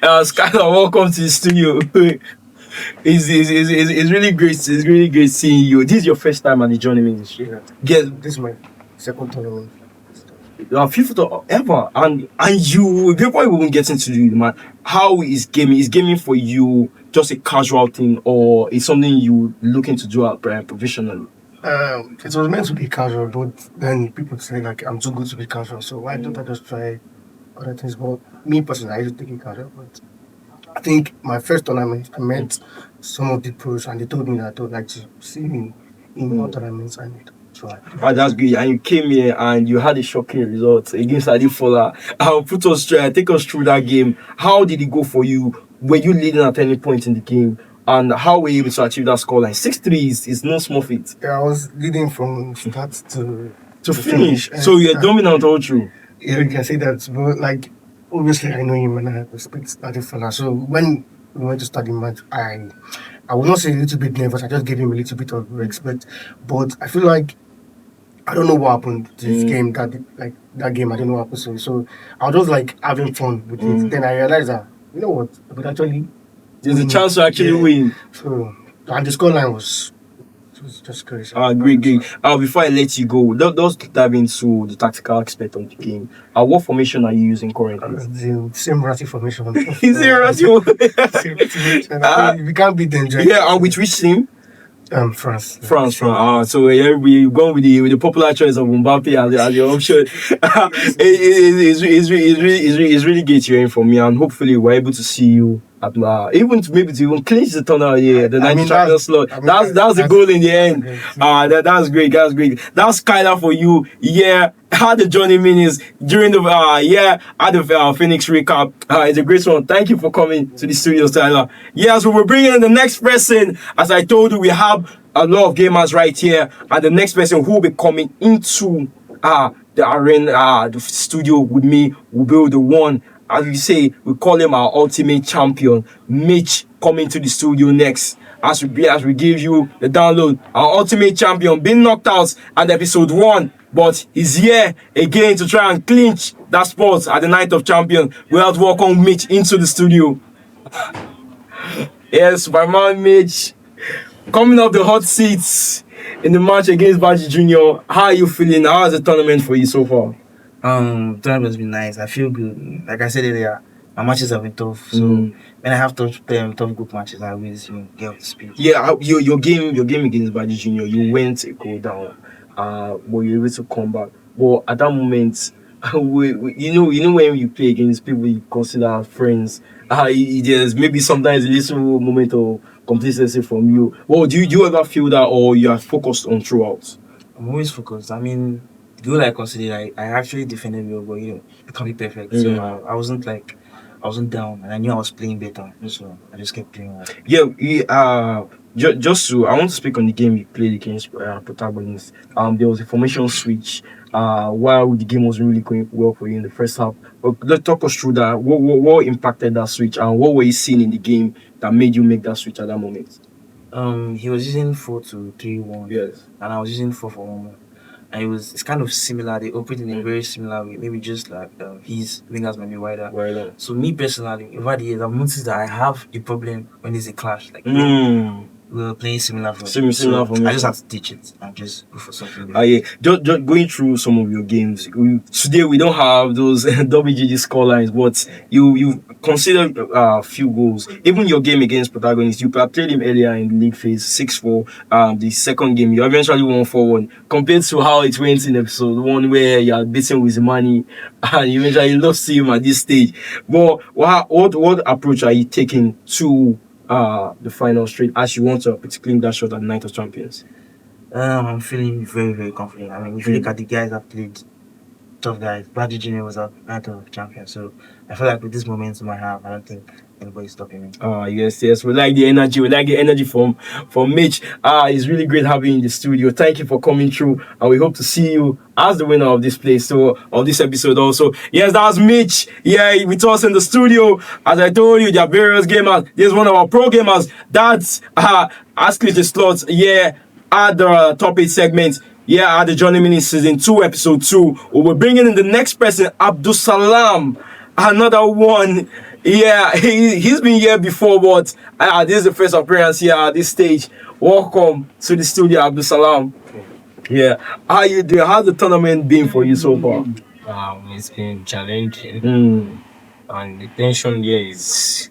Skylar, welcome to the studio. It's really great. It's really great seeing you. This is your first time at the Johnny Ministry. Yeah. Get This is my second tournament. fifth ever, and you before we even get into the man, how is gaming? Is gaming for you just a casual thing, or is something you looking to do professionally? It was meant to be casual, but then people say like I'm too good to be casual, so why don't I just try other things? But me personally, I just take it casual. But I think my first tournament, I met some of the pros, and they told me that they would like to see me in more tournaments and try. That's great. And you came here and you had a shocking result against Adifola. Take us through that game. How did it go for you? Were you leading at any point in the game? And how were you able to achieve that scoreline? 6-3 is no small feat. Yeah, I was leading from start to finish. So you're dominant all through. Yeah, you can say that. But like, obviously, I know him and I respect that fella. So when we went to start the match, I would not say a little bit nervous. I just gave him a little bit of respect. But I feel like I don't know what happened to this game. That game, I don't know what happened to me. So I was just like having fun with it. Then I realized that you know what, I could actually. There's a chance to actually win. So, and the scoreline was just crazy. Great. Before I let you go, let's dive into the tactical aspect of the game. What formation are you using currently? The same Rati formation. Is it Rati? We can't beat them. Yeah, and with which team? France. So we're going with the popular choice of Mbappe as your option. It's really great hearing from me, and hopefully we're able to see you at even to clinch the tunnel here, the 90 champion slot. That's the goal in the end. That's great. That's Skylar for you. Yeah, had the Johnny Minis during the at the Phoenix recap. It's a great one. Thank you for coming to the studio, Skylar. Yeah, so we're bringing in the next person. As I told you, we have a lot of gamers right here, and the next person who will be coming into the arena, the studio with me will be the one. As we say, we call him our ultimate champion, Mitch, coming to the studio next. As we give you the download, our ultimate champion being knocked out at episode 1, but he's here again to try and clinch that spot at the Night of Champions. We have to welcome Mitch into the studio. Yes, my man Mitch, coming up the hot seats in the match against Baji Jr. How are you feeling? How has the tournament for you so far? Tournament has been nice. I feel good. Like I said earlier, my matches have been tough. So when I have to play tough group matches, I always get up to speed. Yeah, your game against Baji Jr. You went a goal down, but you were able to come back. But at that moment, you know when you play against people you consider friends, there's maybe sometimes a little moment of complacency from you. Well, do you ever feel that, or you are focused on throughout? I'm always focused. I mean, the goal I consider, I actually defended well, but it can't be perfect. So I wasn't down, and I knew I was playing better. So I just kept playing well. Yeah, I want to speak on the game you played against protagonists. There was a formation switch while the game wasn't really going well for you in the first half. But let's talk us through that. What impacted that switch, and what were you seeing in the game that made you make that switch at that moment? He was using 4-2-3-1. Yes. And I was using 4-4-1. And it's kind of similar. They operate in a very similar way. Maybe just like his wingers might be wider. So me personally, over the years, I've noticed that I have a problem when there's a clash. Like we were playing similar for me. I just have to teach it and just go for something. Yeah. Just going through some of your games. Today we don't have those WGG scorelines, but you consider a few goals. Even your game against protagonists, you played him earlier in the league phase 6-4. The second game you eventually won 4-1. Compared to how it went in episode 1, where you are beaten with money and you eventually lost him at this stage. But what approach are you taking to the final straight as you want to claim that shot at Night of Champions? I'm feeling very, very confident. I mean, if you look at the guys that played, tough guys, Baji Jr. was at Night of Champions. So I feel like with this momentum I have, I don't think anybody's stopping me. Yes. We like the energy. We like the energy from Mitch. It's really great having you in the studio. Thank you for coming through, and we hope to see you as the winner of this place. So of this episode also. Yes, that's Mitch. Yeah, with us in the studio. As I told you, there are various gamers. There's one of our pro gamers. That's Askley the Slots. Yeah, at the top 8 segment. Yeah, at the Johnny Mini Season 2, Episode 2. We'll be bringing in the next person, Abdul Salam. another one. Yeah, he's been here before, but this is the first appearance here at this stage. Welcome to the studio, Abdul Salam. Yeah, how you doing? How's the tournament been for you so far? It's been challenging, Mm. and the tension here is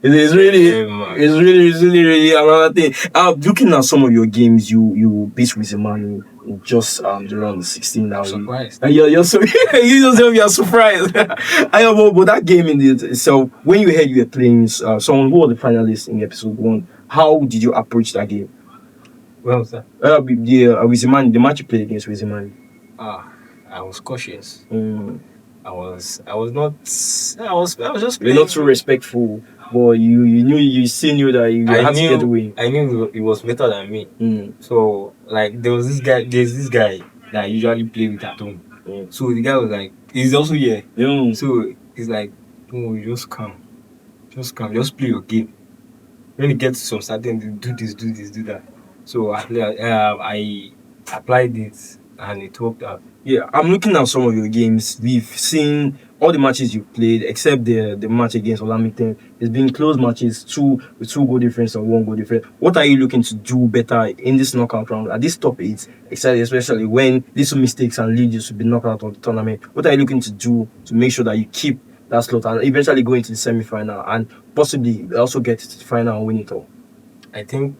It is really, very much. it's really another thing. Looking at some of your games, you beat with a man just around the 16 now. Surprised. And you're so you yourself you're surprised. I know, but that game in itself, when you heard you were playing someone who was the finalist in episode 1, how did you approach that game? Well, sir. Wizimani, the match you played against Wizimani. I was cautious. Mm. I was just You're playing. not so respectful, but you still knew that you had to get away. I knew he was better than me. Mm. So like there's this guy that I usually play with at home. Mm. So the guy was like, he's also here. Yeah. So he's like, oh, just come, just play your game. When it gets to some certain, do this, do that. So I applied it and it worked out. Yeah, I'm looking at some of your games. We've seen all the matches you've played, except the match against Olamide. It's been close matches, with 2 goal difference and 1 goal difference. What are you looking to do better in this knockout round? At this top 8, especially when these mistakes and lead you to be knocked out of the tournament. What are you looking to do to make sure that you keep that slot and eventually go into the semi-final and possibly also get to the final and win it all? I think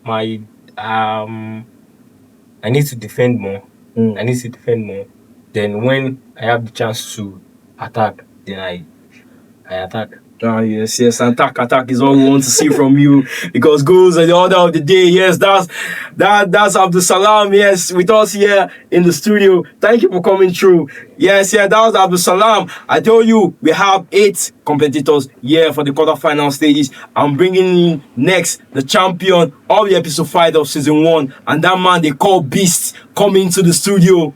my I need to defend more. I need to defend more. Then when I have the chance to attack, then I attack. Yes, attack is all we want to see from you, because goals are the order of the day. Yes, that's Abdul Salam. Yes, with us here in the studio. Thank you for coming through. Yes, that was Abdul Salam. I told you we have 8 competitors here for the quarterfinal stages. I'm bringing in next the champion of the episode 5 of season 1, and that man they call Beast coming to the studio.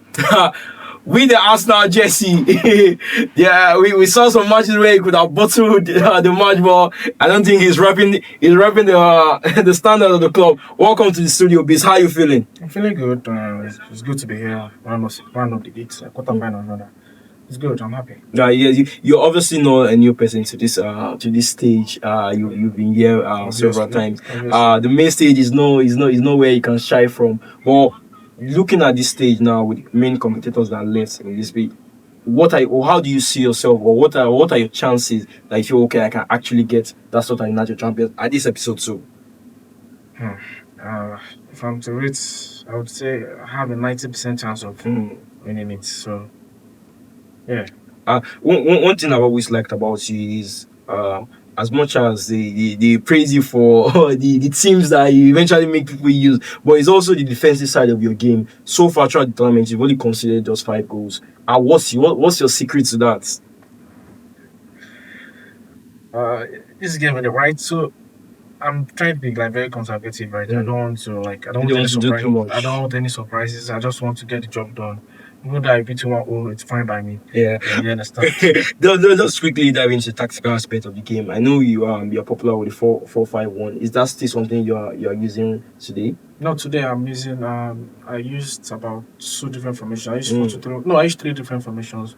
With the Arsenal jersey. Yeah, we saw some matches where he could have bottled the match, but I don't think he's rapping the standard of the club. Welcome to the studio, Beast. How are you feeling? I'm feeling good. It's good to be here. Round of the gates, quarterfinal rather. It's good. I'm happy. Yes, you're obviously not a new person to this stage. You've been here several times. The main stage is nowhere you can shy from. But looking at this stage now with the main competitors that are left in this week, how do you see yourself, or what are your chances that you feel okay, I can actually get that sort of natural champion at this episode 2? If I'm to rate, I would say I have a 90% chance of winning it. So, yeah. One thing I've always liked about you is as much as they praise you for the teams that you eventually make people use, but it's also the defensive side of your game. So far throughout the tournament, you've only considered those 5 goals. What's your secret to that? This game right, so I'm trying to be very conservative, right? I don't want to I don't want any surprises. I just want to get the job done. Even though I beat 1-0, it's fine by me. Yeah. You understand? Just quickly dive into the tactical aspect of the game. I know you're popular with the 4-5-1. Is that still something you're using today? Not today. I'm using I used about 2 different formations. I used 4-2-3. No, I used 3 different formations: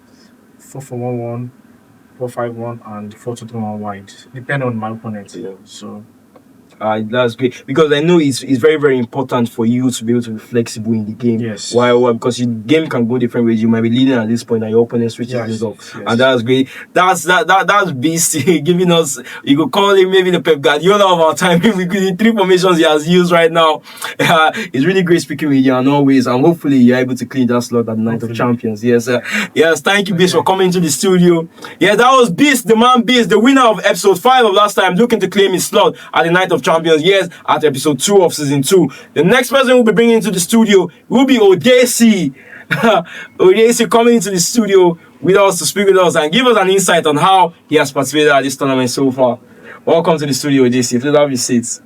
4-4-1-1, 4-5-1, and 4-2-3-1 wide, depending on my opponent. Yeah. So. That's great, because I know it's very, very important for you to be able to be flexible in the game. Yes. Why? Because your game can go different ways. You might be leading at this point and your opponent switches things up. Yes. And that's great. That's Beast giving us, you could call him maybe the Pep Guardiola of our time. With the 3 formations he has used right now. It's really great speaking with you, and always, and hopefully you're able to clean that slot at the Night of Champions. Yes, yes. Thank you, Beast, for coming to the studio. Yeah, that was Beast, the man Beast, the winner of episode 5 of last time, looking to claim his slot at the Night of Champions. Yes, at episode 2 of season 2. The next person we'll be bringing into the studio will be Odesi. Odesi coming into the studio with us to speak with us and give us an insight on how he has participated at this tournament so far. Welcome to the studio, Odesi. Please have your seats.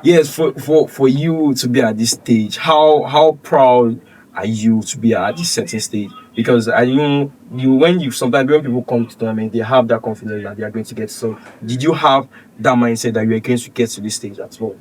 Yes, for you to be at this stage, how proud are you to be at this certain stage? Because sometimes when people come to tournament, they have that confidence that they are going to get. So, did you have that mindset that you are going to get to this stage at all?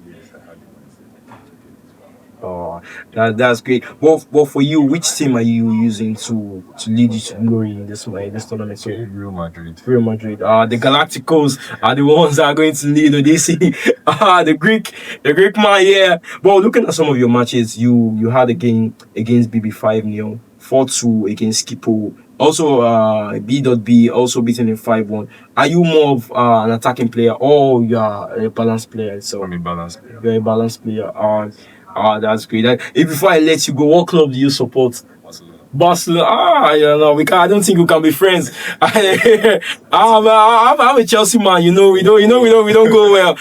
Oh, that's great. But for you, which team are you using to lead you to glory in this tournament? So Real Madrid. Real Madrid. The Galacticos are the ones that are going to lead Odyssey. The Greek man, yeah. But looking at some of your matches, you had a game against BB 5-0, 4-2 against Skipo. Also, B.B also beaten in 5-1. Are you more of an attacking player or you are a balanced player itself? I'm a balanced player. You're a balanced player. That's great. Before I let you go, what club do you support? Barcelona. You know, I don't think we can be friends. I'm a Chelsea man. We don't go well.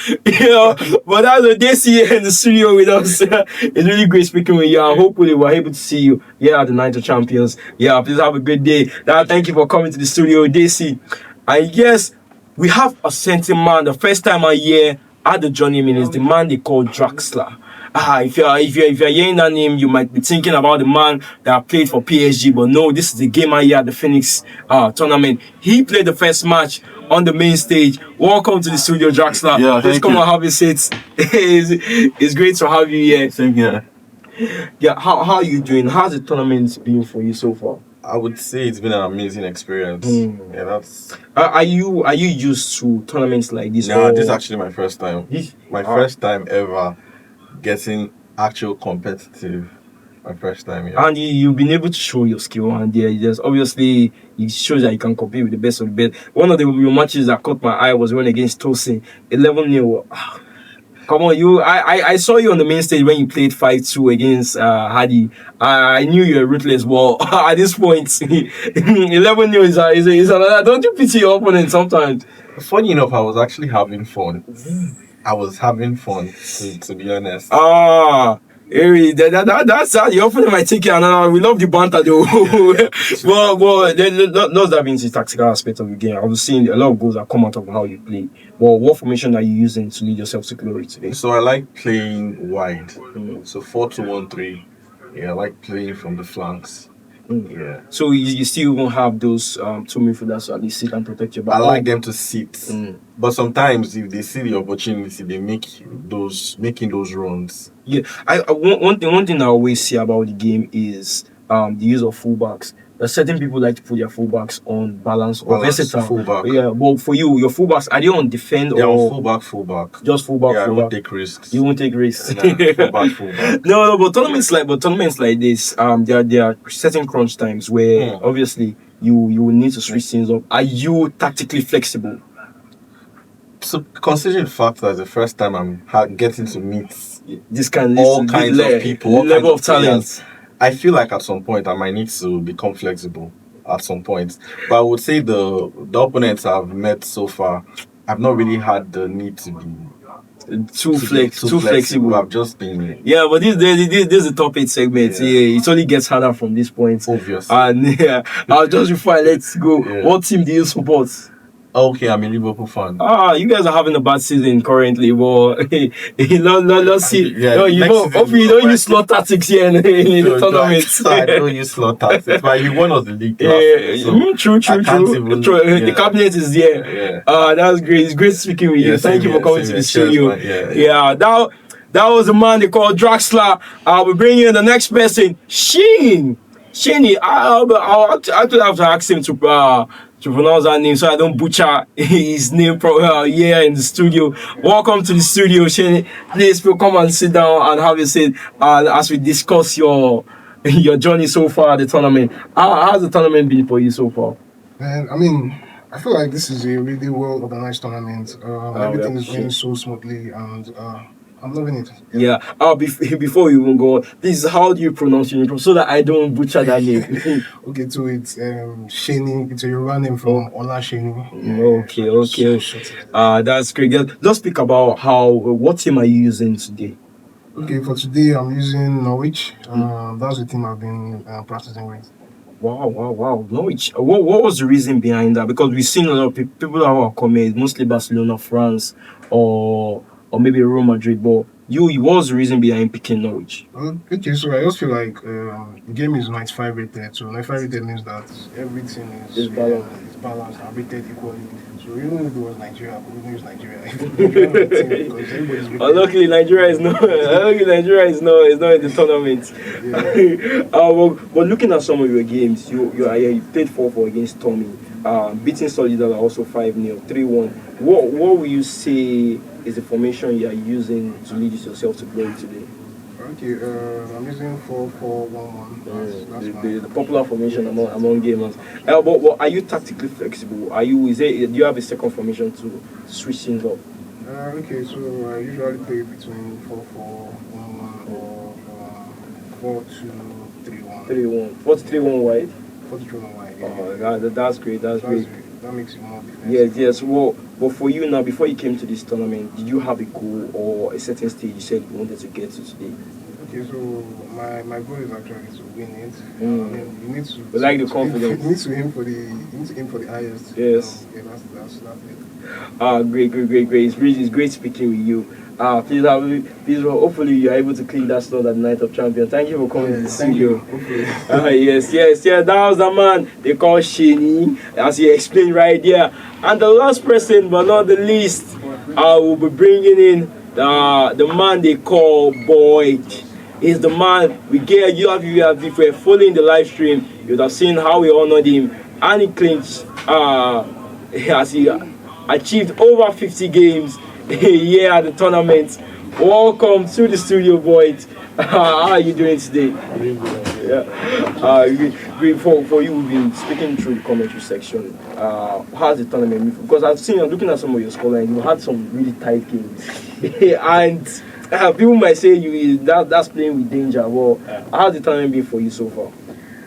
But that's the day see you in the studio with us. It's really great speaking with you. And hopefully we're able to see you at the Night of Champions. Yeah, please have a good day. Thank you for coming to the studio, Daisy. And yes, we have a sentiment man. The first time I hear at the Johnny Min is the man they call Draxler. If you're hearing that name, you might be thinking about the man that played for PSG, but no, this is the game I hear at the Phoenix tournament. He played the first match on the main stage. Welcome to the studio, Draxler. Yeah, please come and have a seat. It's great to have you here. Same here. Yeah, how are you doing? How's the tournament been for you so far? I would say it's been an amazing experience. Yeah, that's. Are you used to tournaments like this? No, this is actually my first time. My Ah. first time ever getting actual competitive. My first time, yeah. And you've been able to show your skill, and there's obviously it shows that you can compete with the best of the best. One of the matches that caught my eye was when against Tosin, 11-0. Come on, I saw you on the main stage when you played 5-2 against Hadi. I knew you were ruthless. Well, at this point, 11-0 is another. Don't you pity your opponent sometimes? Funny enough, I was actually having fun. I was having fun, to be honest. Harry, that's how your opponent might take it. And we love the banter though. Well, that means the tactical aspect of the game. I was seeing a lot of goals that come out of how you play. Well, what formation are you using to lead yourself to glory today? So I like playing wide. So 4-2-1-3. Yeah, I like playing from the flanks. Yeah. So you still won't have those two midfielders to at least sit and protect your back. I like them to sit. But sometimes if they see the opportunity, they making those runs. Yeah. One thing I always say about the game is the use of fullbacks. Certain people like to put their fullbacks on balance or versatile. Fullback. Yeah, but for you, your fullbacks, are they on defend They're or on fullback. just fullback? Yeah, I fullback? won't take risks. You won't take risks. Nah, fullback. No, but tournaments like this, there are certain crunch times where obviously you will need to switch things up. Are you tactically flexible? So considering the fact that it's the first time I'm getting to meet This kind all kinds of people, all level kinds of talent. I feel like at some point I might need to become flexible at some point. But I would say the opponents I've met so far, I've not really had the need to be Too flexible. I've just been Yeah, but this is the top 8 segment. Yeah, it only gets harder from this point. obvious. And just before I let go, what team do you support? Okay, I'm a Liverpool fan. You guys are having a bad season currently, but let's see. Yeah, No, next season hopefully you don't use slot tactics here in the tournament. I don't use slot tactics, but he won us the league. True. The cabinet is there. Yeah. That's great. It's great speaking with you. Yeah, Thank you for coming to the studio. Yeah. That was the man they call Draxler. We'll bring in the next person, Sheni. I'll actually have to ask him to pronounce that name so I don't butcher his name here in the studio. Welcome to the studio, Sheni. Please come and sit down and have a seat as we discuss your journey so far at the tournament. How's the tournament been for you so far? And I feel like this is a really well organized tournament. Everything is going so smoothly, and I'm loving it. Yeah. Before we even go on, please, how do you pronounce your name so that I don't butcher that name? Okay, so it's Sheni. It's a Yoruba name from Ola Sheni. Okay. That's great. Let's speak about what team are you using today? Okay, for today I'm using Norwich. That's the team I've been practicing with. Wow. Norwich. What was the reason behind that? Because we've seen a lot of people that are coming, mostly Barcelona, France, or maybe Real Madrid. But what was the reason behind picking Norwich? Okay, so I just feel like the game is 95 rated. So 95 rated means that everything is balanced. it's balanced and rated equally. So even if it was Nigeria, we wouldn't use Nigeria. Nigeria would think because everybody's rated. Luckily, Nigeria is not. Nigeria is not in the tournament. But looking at some of your games, you played 4-4 against Tommy, beating Solidal also 5-0, 3-1. What will you say is the formation you are using to lead yourself to glory today? Okay, I'm using 4-4-1-1. That's The popular formation among gamers. But are you tactically flexible? Do you have a second formation to switch things up? Okay, so I usually play between 4-4-1-1 or 4-2-3-1. 3-1. What's 3-1 wide? 4-2-3-1 wide. Oh, that's great. That's great. That makes it more defensive. Yes. Well, but for you now, before you came to this tournament, did you have a goal or a certain stage you said you wanted to get to today? Okay, so my goal is actually to win it. I mean, you need to. But like the confidence. You need to aim for the highest. Yes. Yeah, that's it. Great. It's great speaking with you. Please, hopefully you are able to clean that slot at the Night of Champions. Thank you for coming to the studio. Yes. That was the man they call Sheni, as he explained right there. And the last person, but not the least, I will be bringing in the man they call Boyd. He's the man we get. If we're following the live stream, you would have seen how we honored him, and he clinched as he achieved over 50 games here at the tournament. Welcome to the studio, Boyd. How are you doing today? Great. For you, we've been speaking through the commentary section. How's the tournament moving? Because I'm looking at some of your scoreline, you had some really tight games. And people might say that's playing with danger. Well, how's the tournament been for you so far?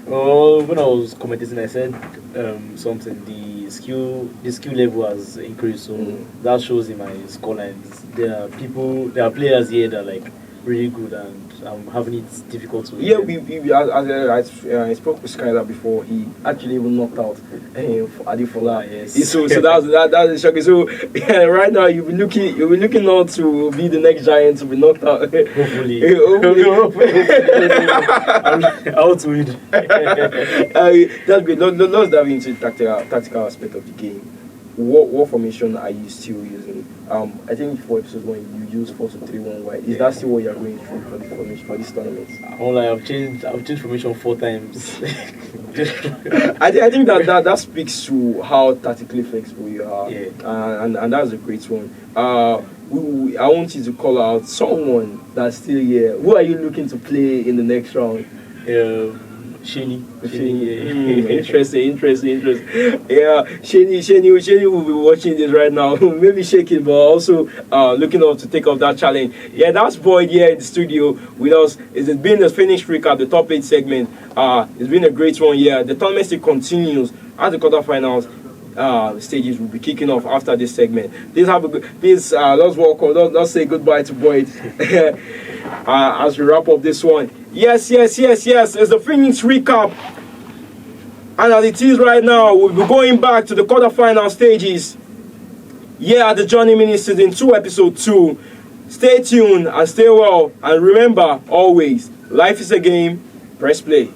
When I was commentating, I said something. The skill level has increased, so that shows in my scorelines. There are players here that are like really good, and I'm having it difficult to. Yeah, I spoke with Skylar before. He actually even knocked out Adifola. Yes. So that's shocking. So right now you'll be looking on to be the next giant to be knocked out. Hopefully. I'll to win. That's great. Let's dive into the tactical aspect of the game. What formation are you still using? I think for episode 1 you use 4-2-3-1 wide. Is that still what you're going through for the formation for this tournament? I've changed formation 4 times. I think that speaks to how tactically flexible you are. Yeah. And that's a great one. I want you to call out someone that's still here. Who are you looking to play in the next round? Sheni. Interesting. Yeah, Sheni will be watching this right now. Maybe shaking, but also looking up to take up that challenge. Yeah, that's Boyd here in the studio with us. It's been a finished recap, the top 8 segment. It's been a great one. Yeah, the tournament still continues at the quarterfinals. Stages will be kicking off after this segment. Let's welcome. Let's say goodbye to Boyd as we wrap up this one. Yes. It's the Phoenix recap. And as it is right now, we'll be going back to the quarterfinal stages. Yeah, at the Johnny Mini Season 2, Episode 2. Stay tuned and stay well. And remember, always, life is a game. Press play.